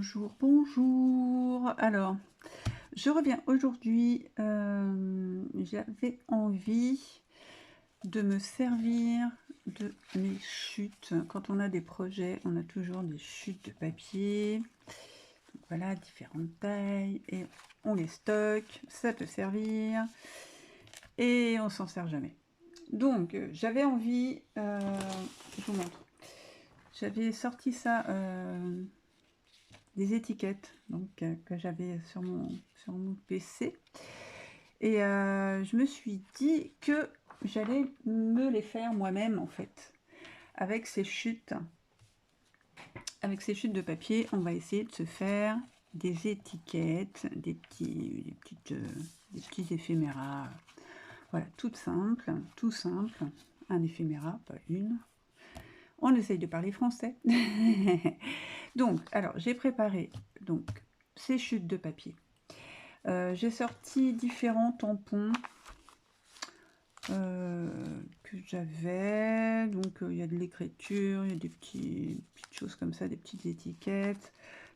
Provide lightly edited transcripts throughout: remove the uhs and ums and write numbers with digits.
Bonjour, bonjour. Alors, je reviens aujourd'hui. J'avais envie de me servir de mes chutes. Quand on a des projets, on a toujours des chutes de papier. Donc voilà, différentes tailles et on les stocke. Ça peut servir et on s'en sert jamais. Donc, j'avais envie. Je vous montre. J'avais sorti ça. Des étiquettes donc que j'avais sur mon PC et je me suis dit que j'allais me les faire moi-même en fait. Avec ces chutes de papier, on va essayer de se faire des étiquettes, des petits éphéméras. Voilà, tout simple, un éphéméra, pas une. On essaye de parler français. Donc, alors, j'ai préparé donc ces chutes de papier. J'ai sorti différents tampons que j'avais. Donc, il y a de l'écriture, il y a des petites choses comme ça, des petites étiquettes,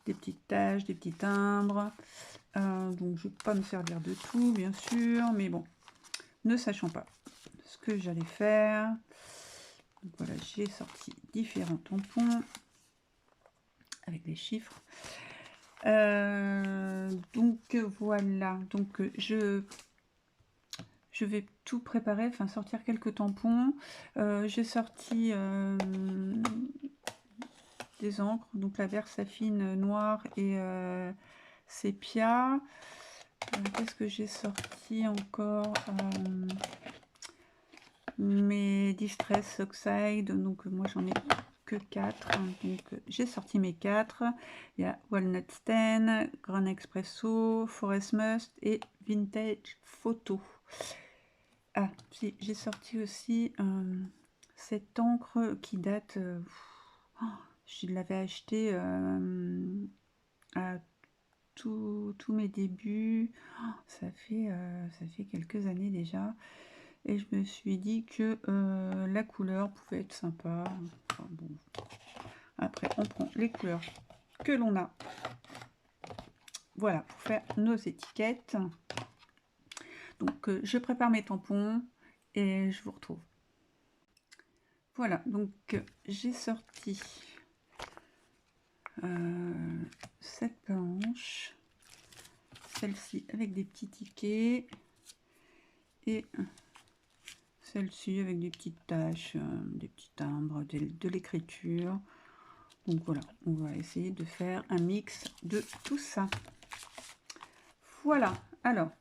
des petites taches, des petits timbres. Donc, je ne vais pas me servir de tout, bien sûr, mais bon, ne sachant pas ce que j'allais faire. Donc, voilà, j'ai sorti différents tampons avec des chiffres. Donc voilà, donc je vais tout préparer, enfin sortir quelques tampons. J'ai sorti des encres, donc la Versafine noire et sépia. Qu'est-ce que j'ai sorti encore? Mes Distress Oxide, donc moi j'en ai que 4, donc j'ai sorti mes 4. Il y a Walnut Stain, Grand Espresso, Forest Must et Vintage Photo. Ah, si, j'ai sorti aussi cette encre qui date, je l'avais acheté à tous mes débuts, ça fait quelques années déjà. Et je me suis dit que la couleur pouvait être sympa. Enfin, bon. Après, on prend les couleurs que l'on a. Voilà, pour faire nos étiquettes. Donc, je prépare mes tampons et je vous retrouve. Voilà, donc j'ai sorti cette planche. Celle-ci avec des petits tickets. Et celle-ci avec des petites taches, des petits timbres, de l'écriture. Donc voilà, on va essayer de faire un mix de tout ça. Voilà, alors.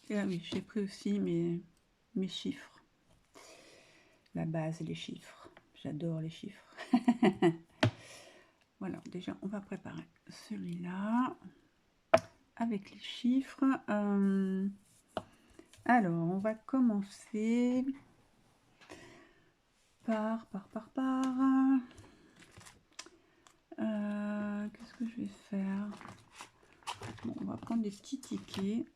Et ah oui, j'ai pris aussi mes chiffres. La base, les chiffres. J'adore les chiffres. Voilà, déjà, on va préparer celui-là avec les chiffres. Alors, on va commencer par. Qu'est-ce que je vais faire? Bon, on va prendre des petits tickets.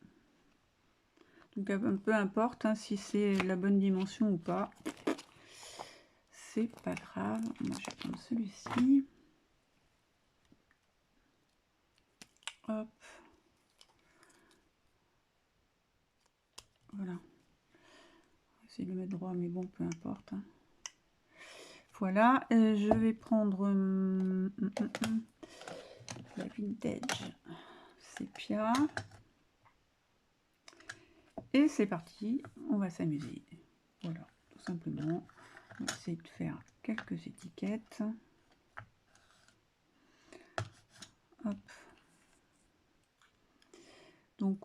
Donc, peu importe hein, si c'est la bonne dimension ou pas. C'est pas grave. Moi, je vais prendre celui-ci. Hop. Voilà. On va essayer de le mettre droit, mais bon, peu importe. Hein. Voilà. Je vais prendre la Vintage Sépia. Et c'est parti. On va s'amuser. Voilà, tout simplement. On va essayer de faire quelques étiquettes. Hop. Donc,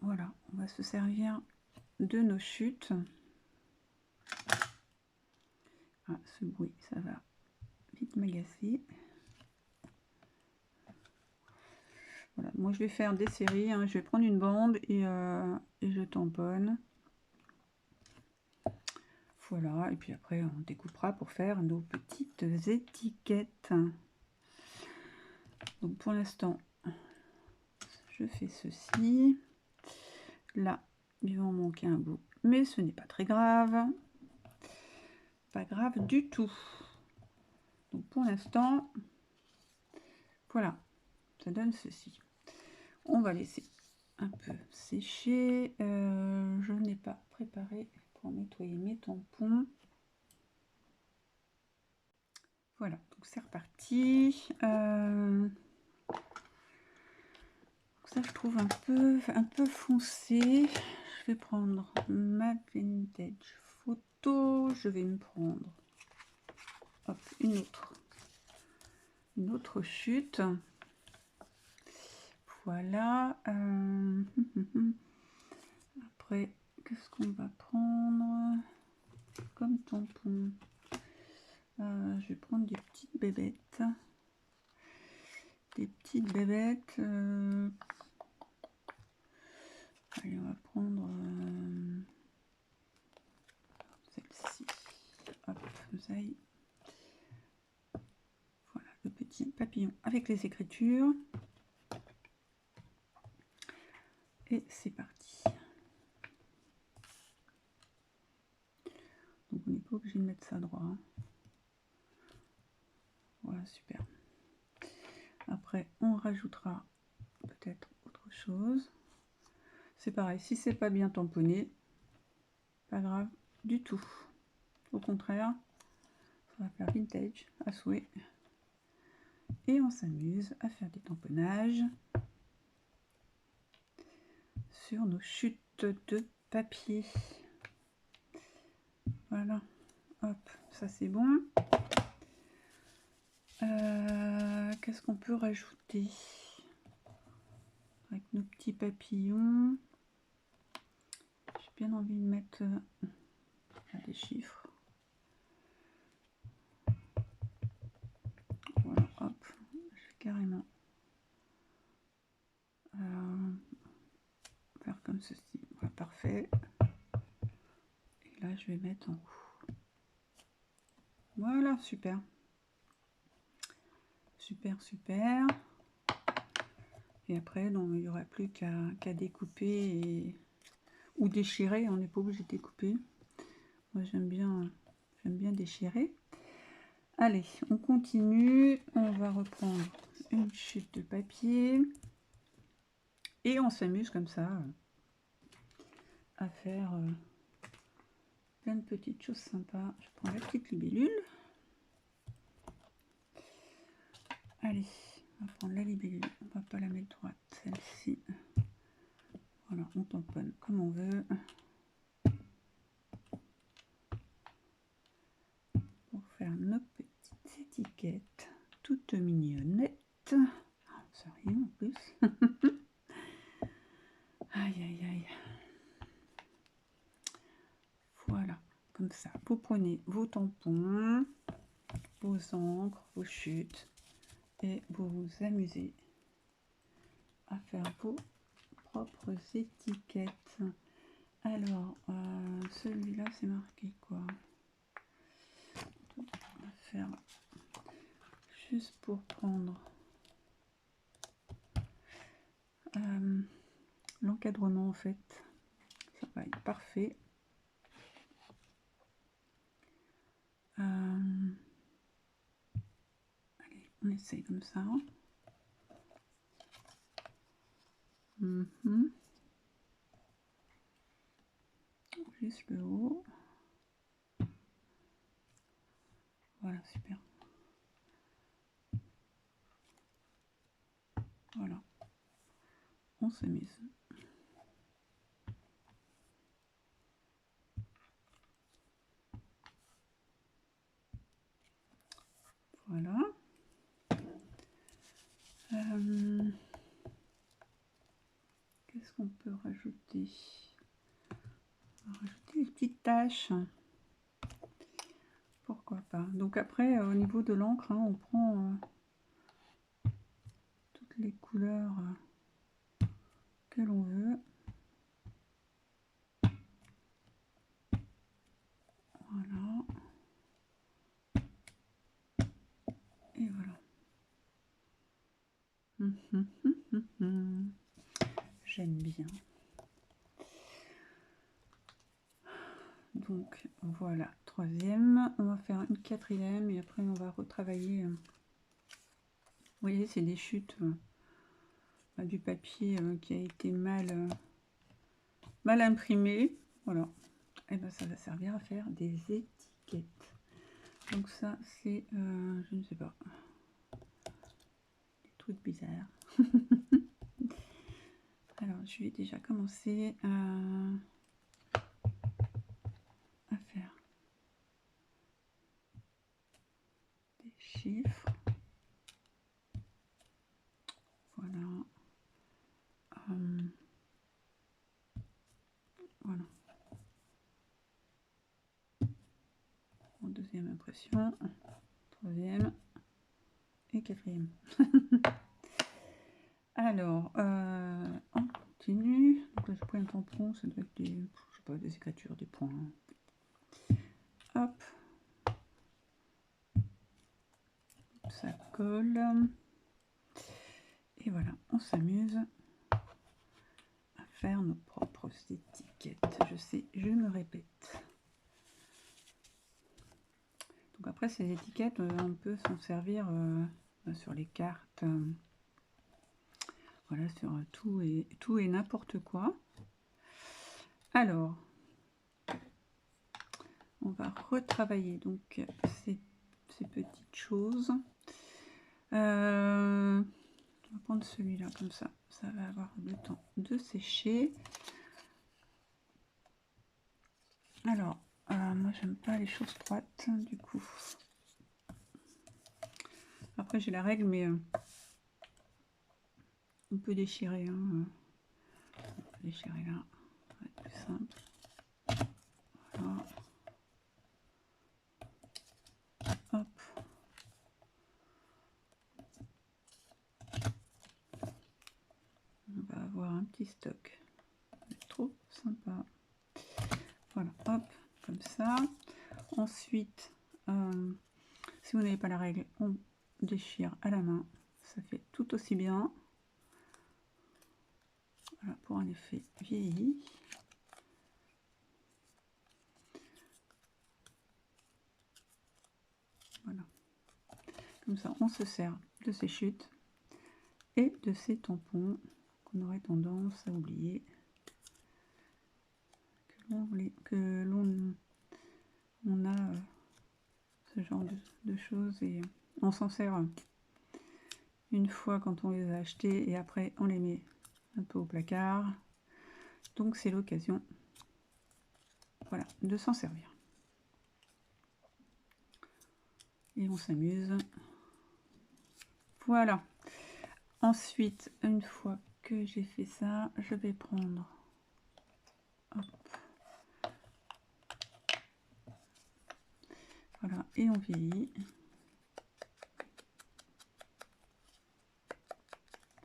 voilà, on va se servir de nos chutes. Ah, ce bruit, ça va vite m'agacer. Voilà, moi je vais faire des séries. Hein. Je vais prendre une bande et je tamponne. Voilà, et puis après on découpera pour faire nos petites étiquettes. Donc pour l'instant, je fais ceci. Là, il va en manquer un bout, mais ce n'est pas très grave. Pas grave du tout. Donc pour l'instant, voilà, ça donne ceci. On va laisser un peu sécher. Je n'ai pas préparé pour nettoyer mes tampons. Voilà, donc c'est reparti. Ça, je trouve un peu foncé. Je vais prendre ma vintage photo. Je vais me prendre hop, une autre chute. Voilà. Après, qu'est-ce qu'on va prendre comme tampon? Je vais prendre des petites bébêtes. Des petites bébêtes. Allez, on va prendre celle-ci. Hop, ça y est. Voilà, le petit papillon avec les écritures. Et c'est parti. Donc on n'est pas obligé de mettre ça droit. Hein. Voilà, super. Après, on rajoutera peut-être autre chose. C'est pareil, si c'est pas bien tamponné, pas grave du tout. Au contraire, on va faire vintage à souhait. Et on s'amuse à faire des tamponnages sur nos chutes de papier. Voilà, hop, ça c'est bon. Qu'est-ce qu'on peut rajouter avec nos petits papillons? J'ai bien envie de mettre des chiffres. Voilà, hop, je vais carrément faire comme ceci. Voilà, parfait. Et là, je vais mettre en haut. Voilà, super. Super, super. Et après, donc, il n'y aura plus qu'à découper ou déchirer. On n'est pas obligé de découper. Moi, j'aime bien déchirer. Allez, on continue. On va reprendre une chute de papier. Et on s'amuse comme ça à faire plein de petites choses sympas. Je prends la petite libellule. Allez, on va prendre la libellule. On va pas la mettre droite, celle-ci. Voilà, on tamponne comme on veut. Pour faire nos petites étiquettes toutes mignonnettes. Ça rime en plus. Aïe, aïe, aïe. Voilà, comme ça. Vous prenez vos tampons, vos encres, vos chutes et vous vous amusez à faire vos propres étiquettes. Alors, celui-là, c'est marqué quoi? On va faire juste pour prendre l'encadrement en fait. Ça va être parfait. Allez, on essaye comme ça. Juste le haut. Voilà, super. Voilà. On s'amuse. Voilà. Qu'est-ce qu'on peut rajouter? On va rajouter des petites taches. Pourquoi pas. Donc après, au niveau de l'encre, hein, on prend toutes les couleurs que l'on veut. Voilà. Et voilà. J'aime bien. Donc voilà, troisième, on va faire une quatrième et après on va retravailler. Vous voyez, c'est des chutes du papier qui a été mal imprimé. Voilà. Et ben ça va servir à faire des étiquettes. Donc ça c'est, je ne sais pas, des trucs bizarres. Alors je vais déjà commencer à faire des chiffres. Voilà. Voilà. En deuxième impression, troisième et quatrième. Alors, on continue. Donc là, j'ai pris un tampon, ça doit être des, je sais pas, des écritures, des points. Hop. Ça colle. Et voilà, on s'amuse à faire nos propres étiquettes. Je sais, je me répète. Donc après, ces étiquettes, on peut s'en servir sur les cartes. Voilà, sur tout et n'importe quoi. Alors, on va retravailler donc ces petites choses. On va prendre celui-là comme ça. Ça va avoir le temps de sécher. Alors, moi j'aime pas les choses droites du coup. Après j'ai la règle, mais on peut déchirer. Hein, on peut déchirer là, ça va être plus simple. Voilà. Hop. On va avoir un petit stock. C'est trop sympa. Voilà, hop, comme ça. Ensuite, si vous n'avez pas la règle, on déchire à la main. Ça fait tout aussi bien. Voilà, pour un effet vieilli. Voilà. Comme ça, on se sert de ces chutes et de ces tampons qu'on aurait tendance à oublier. Que l'on a ce genre de choses et on s'en sert une fois quand on les a achetés et après on les met un peu au placard. Donc c'est l'occasion, voilà, de s'en servir. Et on s'amuse. Voilà. Ensuite, une fois que j'ai fait ça, je vais prendre, hop, voilà, et on vieillit.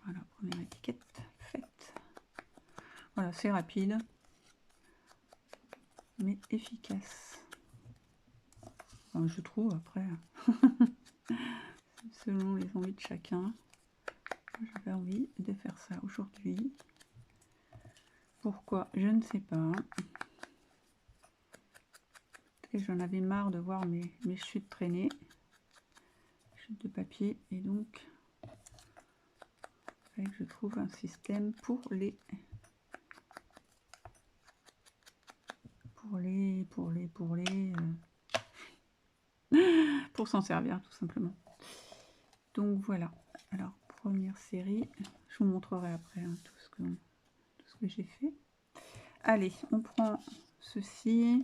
Voilà, première étiquette faite. Voilà, c'est rapide, mais efficace. Enfin, je trouve, après, selon les envies de chacun. J'avais envie de faire ça aujourd'hui. Pourquoi? Je ne sais pas. Et j'en avais marre de voir mes chutes traîner. Chutes de papier. Et donc, il fallait que je trouve un système pour pour s'en servir tout simplement. Donc voilà. Alors, première série. Je vous montrerai après hein, tout ce que j'ai fait. Allez, on prend ceci.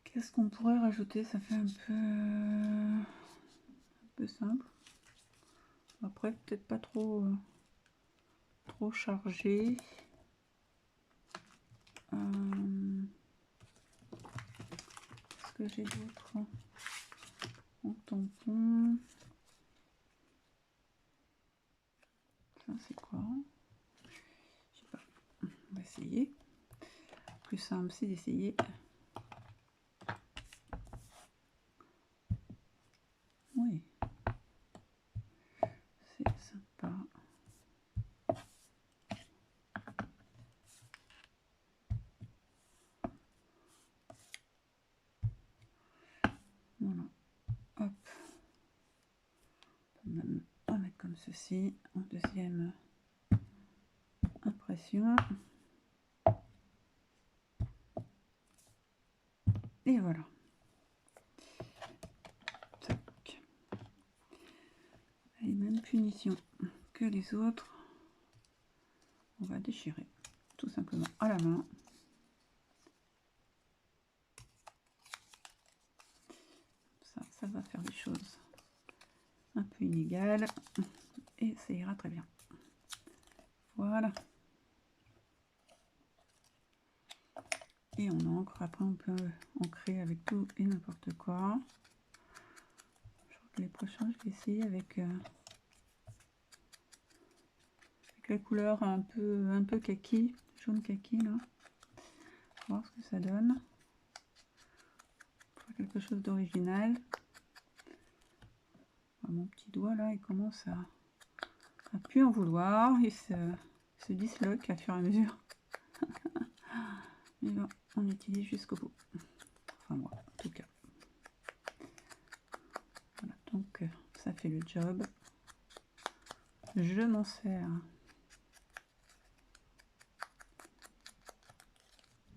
Qu'est-ce qu'on pourrait rajouter? Ça fait un peu simple. Après, peut-être pas trop chargé. Qu'est-ce que j'ai d'autre en tampon? Ça, c'est quoi? Je sais pas. On va essayer. Plus simple, c'est d'essayer. Oui. C'est sympa. On va mettre comme ceci en deuxième impression. Et voilà. Tac. Et même punition que les autres. On va déchirer tout simplement à la main. Ça va faire des choses un peu inégales et ça ira très bien. Voilà. Et on encre. Après, on peut ancrer avec tout et n'importe quoi. Je crois que les prochains, je vais essayer avec la couleur un peu kaki, jaune kaki là. Voir ce que ça donne. Faire quelque chose d'original. Mon petit doigt là, il commence à plus en vouloir. Il se disloque à fur et à mesure. Et là, on utilise jusqu'au bout. Enfin moi, en tout cas. Voilà, donc ça fait le job. Je m'en sers.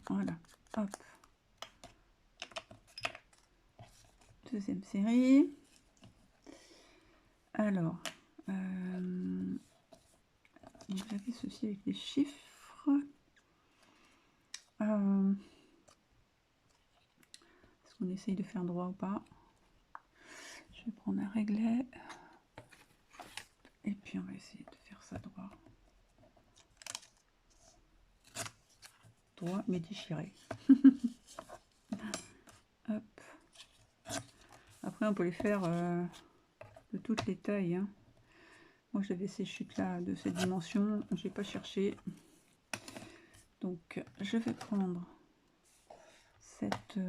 Voilà, hop. Deuxième série. Alors, j'avais ceci avec les chiffres. Est-ce qu'on essaye de faire droit ou pas? Je vais prendre un réglet. Et puis on va essayer de faire ça droit. Droit mais déchiré. Hop. Après on peut les faire de toutes les tailles. Hein. Moi j'avais ces chutes là de cette dimension. Je n'ai pas cherché. Donc je vais prendre cette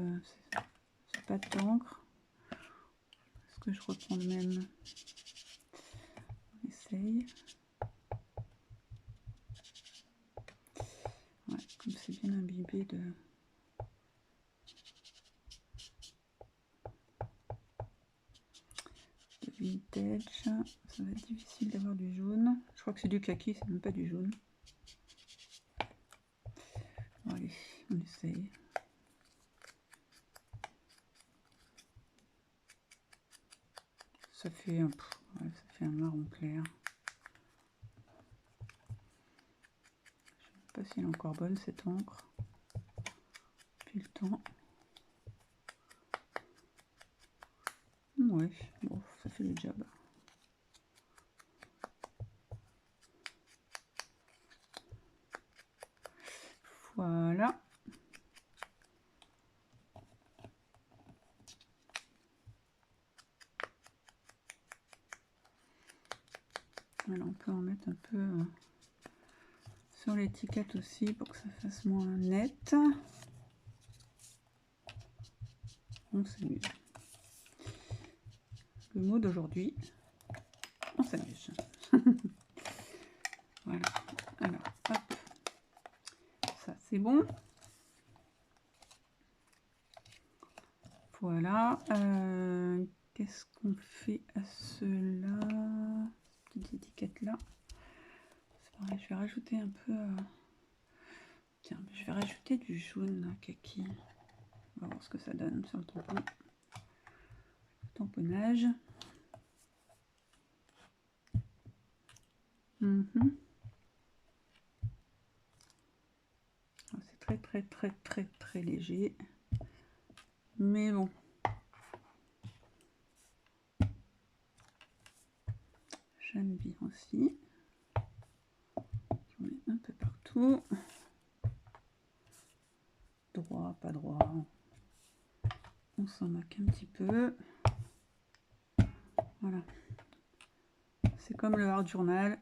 pâte d'encre. Est-ce que je reprends le même? On essaye. Ouais, comme c'est bien imbibé de vintage, ça va être difficile d'avoir du jaune. Je crois que c'est du kaki, c'est même pas du jaune. Bon, allez, on essaye. Ça fait un marron clair. Je sais pas si elle est encore bonne cette encre. Depuis le temps. Ouais, bon, ça fait le job. Voilà. Alors on peut en mettre un peu sur l'étiquette aussi pour que ça fasse moins net. On s'amuse. Le mot d'aujourd'hui, on s'amuse. Voilà. Alors, hop. Ça c'est bon. Voilà. Qu'est-ce qu'on fait à cela? Petite étiquette là. C'est pareil, je vais rajouter un peu. Tiens, je vais rajouter du jaune là, kaki. On va voir ce que ça donne sur le tampon. Le tamponnage. C'est très léger. Mais bon. J'aime bien aussi. J'en mets un peu partout. Droit, pas droit. On s'en moque un petit peu. Voilà. C'est comme le hard journal.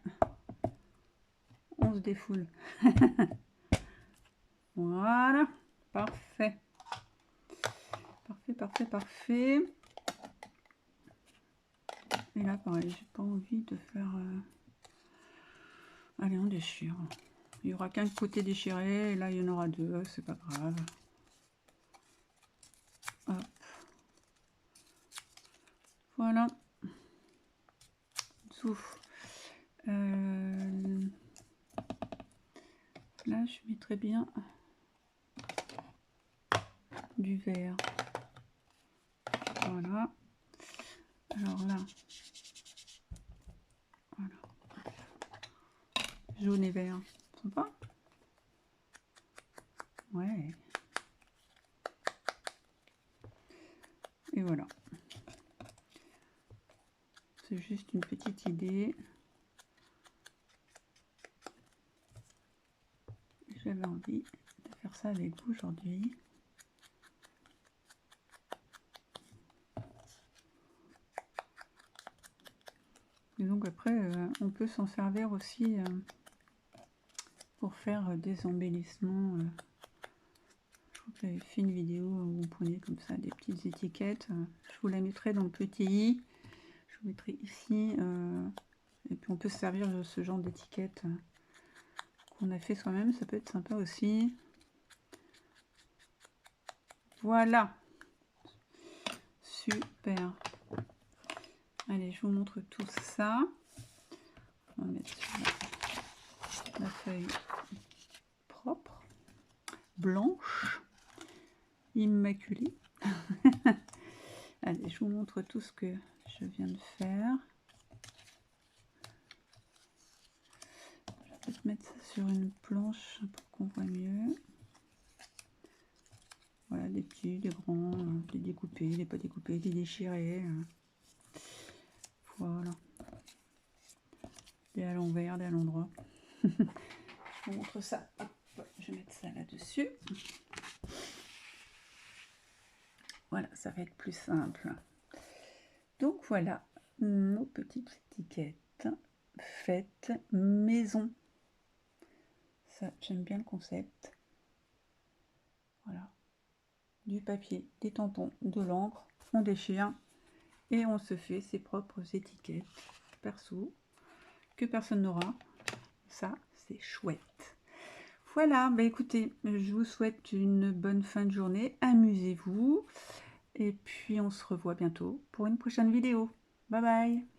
On se défoule. Voilà. Parfait. Parfait. Et là, pareil, j'ai pas envie de faire... Allez, on déchire. Il n'y aura qu'un côté déchiré, et là, il y en aura deux, c'est pas grave. Hop. Voilà. dessous. Là, je mettrais bien du vert. Voilà. Alors là, voilà. Jaune et vert. Sympa. Ouais. Et voilà. C'est juste une petite idée. J'avais envie de faire ça avec vous aujourd'hui. Et donc après, on peut s'en servir aussi pour faire des embellissements. Je crois que j'avais fait une vidéo où on prenait comme ça des petites étiquettes. Je vous la mettrai dans le petit i. Je vous mettrai ici. Et puis on peut se servir de ce genre d'étiquette qu'on a fait soi-même. Ça peut être sympa aussi. Voilà. Super. Allez, je vous montre tout ça. On va mettre sur la feuille propre, blanche, immaculée. Allez, je vous montre tout ce que je viens de faire. Je vais peut-être mettre ça sur une planche pour qu'on voit mieux. Voilà, des petits, des grands, des découpés, des pas découpés, des déchirés. Voilà. Des à l'envers, des à l'endroit. Je vous montre ça. Hop, je vais mettre ça là-dessus. Voilà, ça va être plus simple. Donc voilà, nos petites étiquettes faites maison. Ça, j'aime bien le concept. Voilà. Du papier, des tampons, de l'encre, on déchire et on se fait ses propres étiquettes perso que personne n'aura. Ça, c'est chouette. Voilà, bah écoutez, je vous souhaite une bonne fin de journée. Amusez-vous. Et puis, on se revoit bientôt pour une prochaine vidéo. Bye bye!